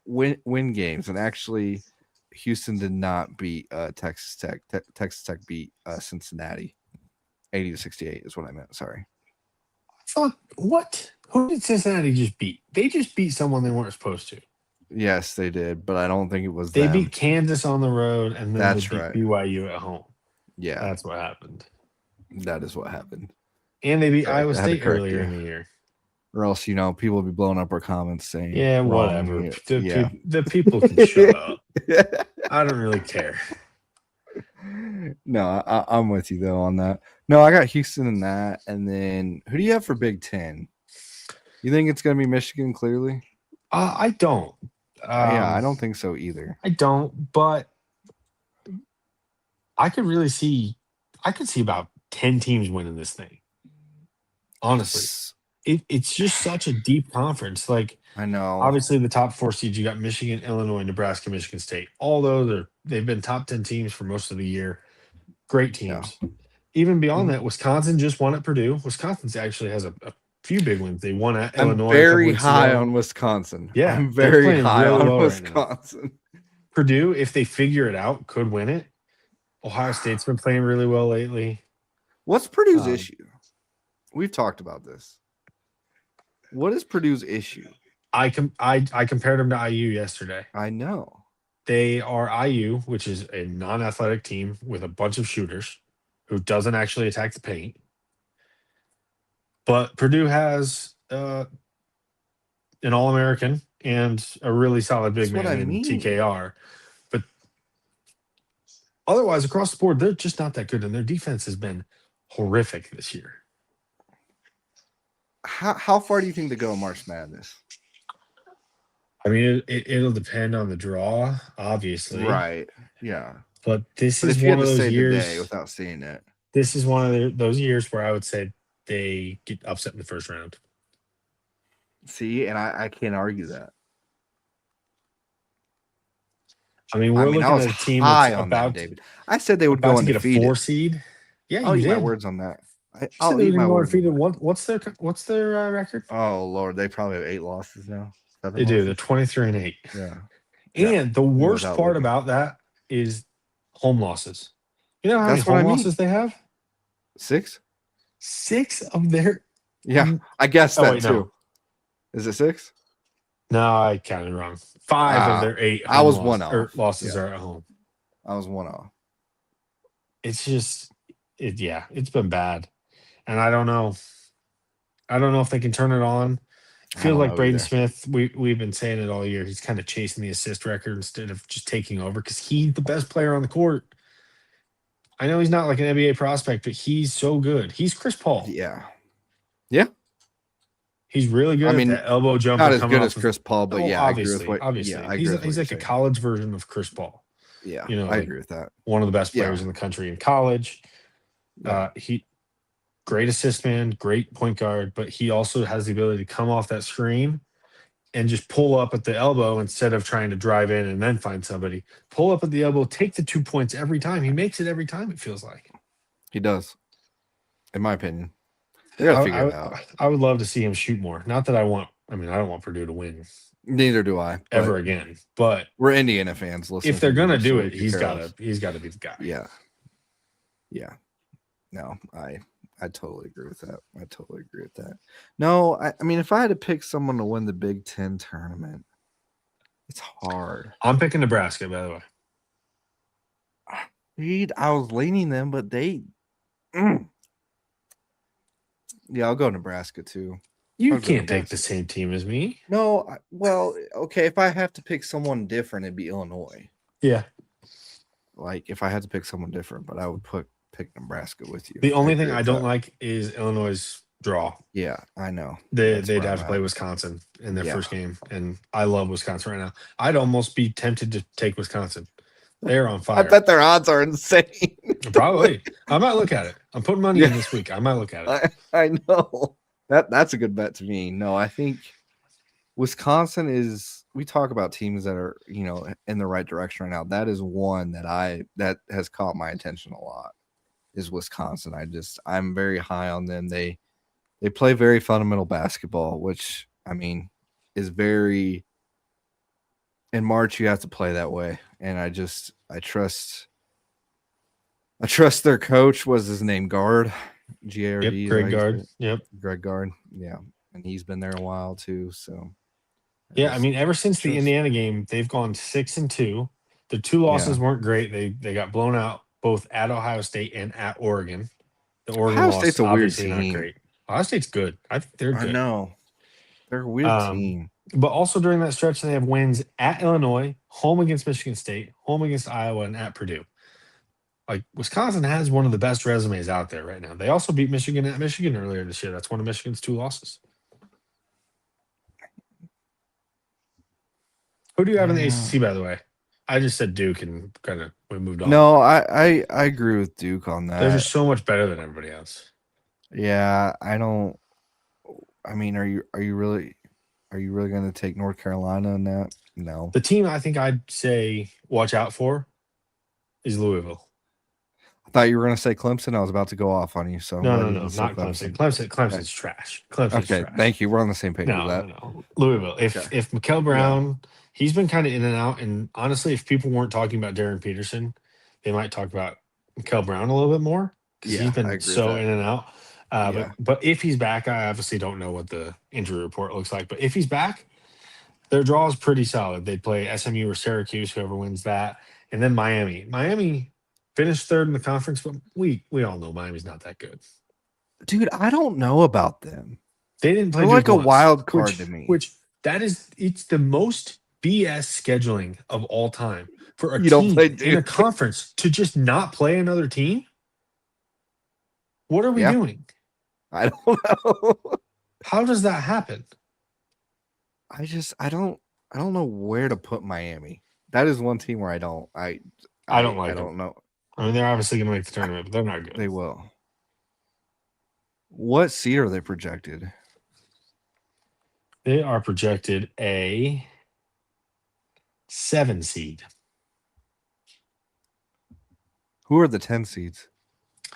win games. And actually, Houston did not beat Texas Tech. Texas Tech beat Cincinnati, 80-68 is what I meant. Sorry. What? Who did Cincinnati just beat? They just beat someone they weren't supposed to. Yes, they did, but I don't think it was They them. beat Kansas on the road, and then That's they beat right. BYU at home. Yeah, That's what happened. that is what happened. And they beat Sorry, Iowa I had to State correct earlier you. in the year. Or else, people will be blowing up our comments saying, Yeah, wrong. whatever. Yeah. The people can shut up. I don't really care. No, I'm with you though on that. No, I got Houston in that, and then who do you have for Big 10? You think it's going to be Michigan? Clearly, I don't. yeah, I don't think so either. I don't, but I could see about 10 teams winning this thing. Honestly, it's just such a deep conference. Like, I know. obviously, the top 4 seeds, you got Michigan, Illinois, Nebraska, Michigan State. Although they've been top 10 teams for most of the year. Great teams. Yeah. Even beyond that, Wisconsin just won at Purdue. Wisconsin actually has a few big wins. They won at I'm Illinois. very high on Wisconsin. Yeah, I'm they're very playing high really on well right now. Wisconsin. Purdue, if they figure it out, could win it. Ohio State's been playing really well lately. What's Purdue's issue? We've talked about this. What is Purdue's issue? I compared them to IU yesterday. I know. They are IU, which is a non-athletic team with a bunch of shooters who doesn't actually attack the paint. But Purdue has an All-American and a really solid big man in TKR. But otherwise, across the board, they're just not that good, and their defense has been horrific this year. How far do you think they go in March Madness? I mean, it'll depend on the draw, obviously. Right. Yeah. But this is If you one had of to those say years. today without seeing it, This is one of those years where I would say they get upset in the first round. see, and I can't argue that. I mean, we're looking I was at a team high that's on about that, David. I said they would go about to get a undefeated. 4 seed. Yeah, I'll you eat did. my words on that. You I'll said they eat were my going words. undefeated. What's their record? Oh Lord, they probably have 8 losses now. 7 They do. losses? They're 23-8. Yeah. And the worst without part looking. about that is home losses. You know how That's many what I home mean. losses they have? 6? 6 of their. Yeah, I guess Oh, that wait, too. no. Is it 6? No, I counted wrong. 5 of their 8. I was one off. Losses Yeah. are at home. I was 1 off. It's just, it's been bad, and I don't know. I don't know if they can turn it on. It feels like Braden Smith. We've been saying it all year. He's kind of chasing the assist record instead of just taking over because he's the best player on the court. I know he's not like an NBA prospect, but he's so good. He's Chris Paul. Yeah. He's really good. I mean, at that elbow jumper. Not as coming good off as Chris Paul, but yeah, obviously, I agree with what. obviously, Yeah, I agree with what he's you're like a saying. college version of Chris Paul. Yeah, I I like, agree with that. one of the best players in the country in college. Yeah. He great assist man, great point guard, but he also has the ability to come off that screen and just pull up at the elbow instead of trying to drive in and then find somebody. Pull up at the elbow, take the 2 points every time. He makes it every time, it feels like. He does, in my opinion. They gotta figure it out. I would love to see him shoot more. Not that I want I mean, I don't want Purdue to win Neither do I. but ever again. But We're Indiana fans. Listen, if they're gonna do so it, we he's care gotta less. be the guy. Yeah. Yeah. No, I totally agree with that. I totally agree with that. No, I mean, if I had to pick someone to win the Big Ten tournament, it's hard. I'm picking Nebraska, by the way. Reed, I was leaning them, but they. Yeah, I'll go Nebraska too. You I'll go can't pick Nebraska. the same team as me. No, well, okay. If I have to pick someone different, it'd be Illinois. Yeah. Like if I had to pick someone different, but I would pick Nebraska with you. The only agree thing I with don't that. like is Illinois' draw. Yeah, I know. They'd That's where have I'm to play at. Wisconsin in their Yeah. first game, and I love Wisconsin right now. I'd almost be tempted to take Wisconsin. They're on I fire. bet their odds are insane. Probably. I might look at it. I'm putting money in Yeah. this week. I might look at it. I know. That's a good bet to me. No, I think Wisconsin is. We talk about teams that are, in the right direction right now. That is one that has caught my attention a lot. Is Wisconsin. I'm very high on them. They play very fundamental basketball, which I mean is very. In March, you have to play that way, and I trust their coach. Was his name Gard? G-A-R-D. Yep, Greg Gard. Yep. Greg Gard. Yeah, and he's been there a while too. So Yeah, I mean, ever since the Indiana game, they've gone 6-2. The two losses weren't great. They got blown out both at Ohio State and at Oregon. The Oregon Ohio loss State's a weird obviously not team. great. Ohio State's good. I think they're good. I know they're a weird team. But also during that stretch, they have wins at Illinois, home against Michigan State, home against Iowa, and at Purdue. Like Wisconsin has one of the best resumes out there right now. They also beat Michigan at Michigan earlier this year. That's one of Michigan's 2 losses. Who do you have in the ACC, by the way? I just said Duke and we moved on. No, I agree with Duke on that. They're just so much better than everybody else. Yeah, I don't. I mean, are you really going to take North Carolina in that? No. The team I think I'd say watch out for is Louisville. I thought you were going to say Clemson. I was about to go off on you. So No, not Clemson. Clemson's trash. Clemson's okay, trash. thank you. We're on the same page with that. No. Louisville. If Mikael Brown, he's been kind of in and out. And honestly, if people weren't talking about Darren Peterson, they might talk about Mikael Brown a little bit more because he's been so in and out. But if he's back, I obviously don't know what the injury report looks like. But if he's back, their draw is pretty solid. They'd play SMU or Syracuse, whoever wins that, and then Miami. Miami finished 3rd in the conference, but we all know Miami's not that good. Dude, I don't know about them. They didn't play They're like a once, wild card to me. It's the most BS scheduling of all time for a You don't team play in a Duke. conference to just not play another team. What are we doing? I don't know. How does that happen? I don't know where to put Miami. That is one team where I don't know. I mean, they're obviously going to make the tournament, but they're not good. They will. What seed are they projected? They are projected a 7 seed. Who are the 10 seeds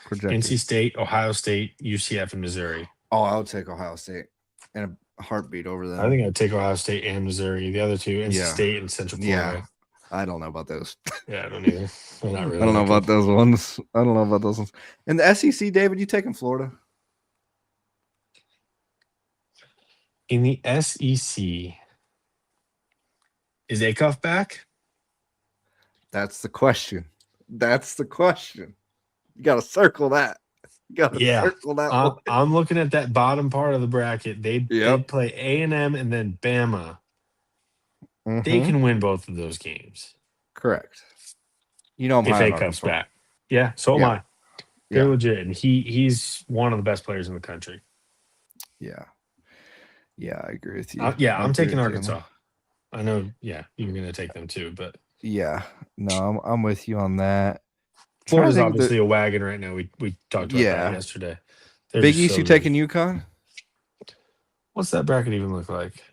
projected? NC State, Ohio State, UCF, and Missouri. Oh, I would take Ohio State in a heartbeat over them. I think I'd take Ohio State and Missouri. The other two, NC State and Central Florida. Yeah. I don't know about those. Yeah, I don't either. They're not really I don't know about those ones. And the SEC, David, you taking Florida? In the SEC, is Acuff back? That's the question. You got to circle that. Circle that one. I'm looking at that bottom part of the bracket. They'd play A&M and then Bama. Mm-hmm. They can win both of those games. Correct. I'm if high on Acuff's Arkansas. back. Yeah, so am I. They're Yeah. legit, and he's one of the best players in the country. Yeah. Yeah, I agree with you. I'm taking Arkansas. I know, you're going to take them too, but yeah, no, I'm with you on that. Florida's obviously a wagon right now. We talked about that yesterday. They're Big just East, so you good. taking UConn? What's that bracket even look like?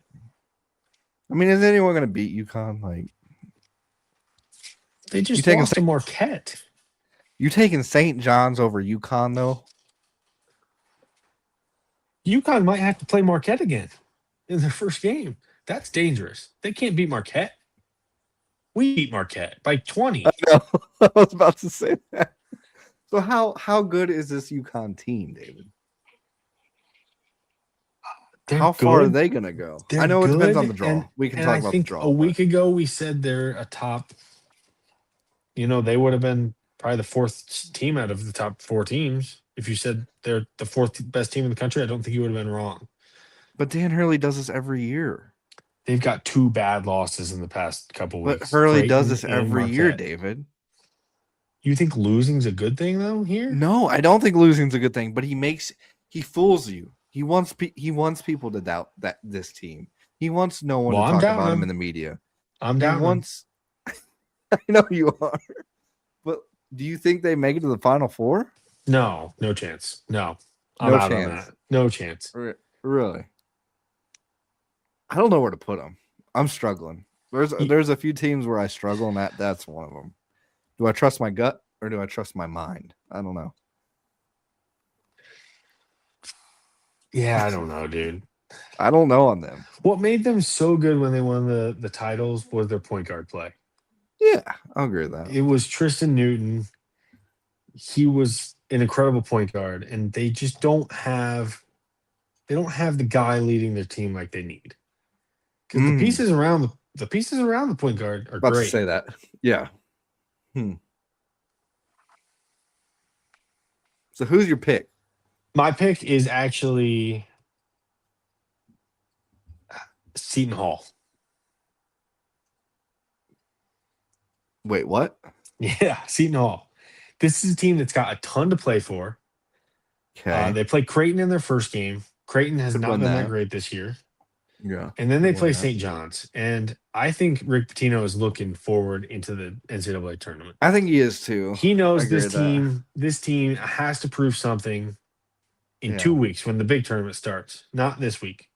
I mean, is anyone going to beat UConn? Like, they just lost to Marquette. You taking St. John's over UConn though? UConn might have to play Marquette again. in their first game. That's dangerous. They can't beat Marquette. We beat Marquette by 20. No, I was about to say that. So how good is this UConn team, David? They're How far are good. they going to go? They're I know it depends on good, the draw. We can and talk I about the think draw. a week ago we said they're a top. They would have been probably the fourth team out of the top four teams. If you said they're the fourth best team in the country, I don't think you would have been wrong. But Dan Hurley does this every year. They've got 2 bad losses in the past couple But weeks. Hurley does Creighton this and every year, Marquette. David. You think losing's a good thing though here? No, I don't think losing's a good thing, but he fools you. He wants people to doubt that this team. He wants no one Well, to I'm talk doubting about him him. in the media. I'm He down. wants I know you are. But do you think they make it to the Final Four? No chance. No. I'm No out chance. on that. No chance. Really? I don't know where to put them. I'm struggling. There's a few teams where I struggle, and that's one of them. Do I trust my gut or do I trust my mind? I don't know. Yeah, I don't know, dude. I don't know on them. What made them so good when they won the titles was their point guard play. Yeah, I'll agree with that. It was Tristan Newton. He was an incredible point guard, and they just don't have the guy leading their team like they need. Because the pieces around the point guard are About great. to say that. Yeah. So who's your pick? My pick is actually Seton Hall. Wait, what? Yeah, Seton Hall. This is a team that's got a ton to play for. Okay. They played Creighton in their first game. Creighton has Could not win been that. that great this year. Yeah. And then they Could play win that. St. John's. And I think Rick Pitino is looking forward into the NCAA tournament. I think he is too. He I knows agree with that. this team has to prove something in Yeah. 2 weeks when the big tournament starts, not this week.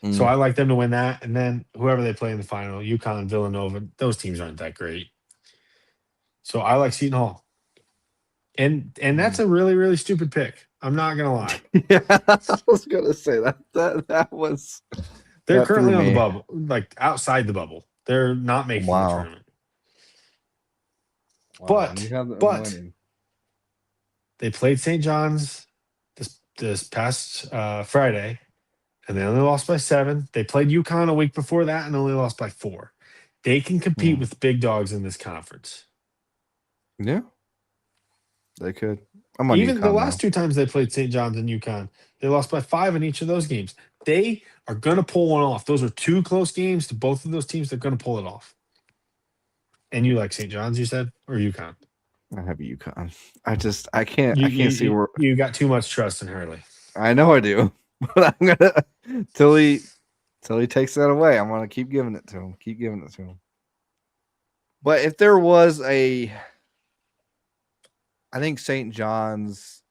Mm. So I like them to win that. And then whoever they play in the final, UConn, Villanova, those teams aren't that great. So I like Seton Hall. And that's a really, really stupid pick. I'm not gonna lie. Yeah, I was gonna say that was. They're that currently threw on the me. bubble, like outside the bubble. They're not making the Wow. tournament. Wow, But- you have them but- winning. They played St. John's this past Friday, and they only lost by 7. They played UConn a week before that and only lost by 4. They can compete with big dogs in this conference. Yeah, they could. I'm on Even UConn the now. last 2 times they played St. John's and UConn, they lost by 5 in each of those games. They are going to pull one off. Those are 2 close games to both of those teams. They're going to pull it off. And you like St. John's, you said, or UConn? I have UConn. I can't see where. You got too much trust in Hurley. I know I do, but I'm gonna till he takes that away. I'm gonna keep giving it to him. Keep giving it to him. But if there was I think St. John's.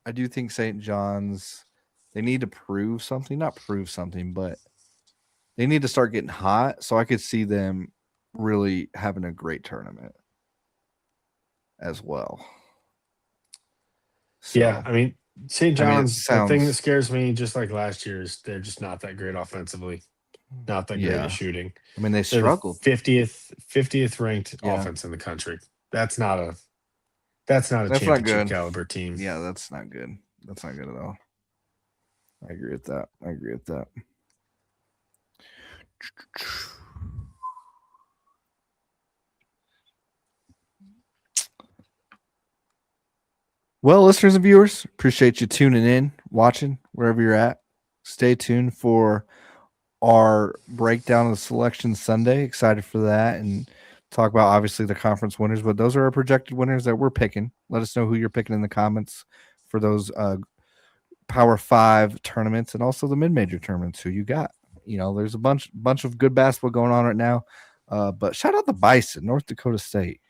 I do think St. John's. They need to prove something, not prove something, but they need to start getting hot. So I could see them really having a great tournament as well. So, Yeah, I mean, St. John's, the thing that sounds- scares me, just like last year, is they're just not that great offensively, not that great Yeah. at shooting. I mean, they They're struggled. the 50th ranked Yeah. offense in the country. That's not a championship good. caliber team. Yeah, that's not good. That's not good at all. I agree with that. Well, listeners and viewers, appreciate you tuning in, watching, wherever you're at. Stay tuned for our breakdown of the selection Sunday. Excited for that and talk about obviously the conference winners, but those are our projected winners that we're picking. Let us know who you're picking in the comments for those Power 5 tournaments and also the mid-major tournaments. Who you got? There's a bunch of good basketball going on right now. But shout out the Bison, North Dakota State.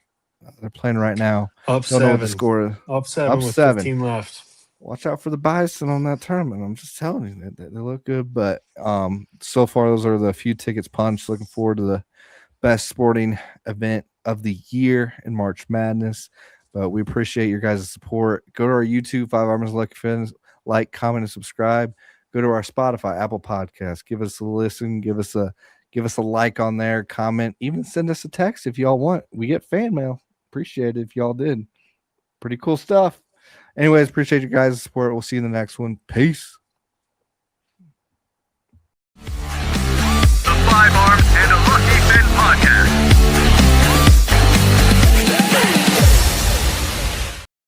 They're playing right now. Up Don't know what 7. the score is. Up 7 Up with 7. 15 left. Watch out for the Bison on that tournament. I'm just telling you, they look good. But so far, those are the few tickets punched. Looking forward to the best sporting event of the year in March Madness. But we appreciate your guys' support. Go to our YouTube, 5 Arms Lucky Fins. Like, comment, and subscribe. Go to our Spotify, Apple Podcast. Give us a listen. Give us a like on there. Comment. Even send us a text if y'all want. We get fan mail. Appreciate it if y'all did. Pretty cool stuff. Anyways, appreciate you guys' support. We'll see you in the next one. Peace.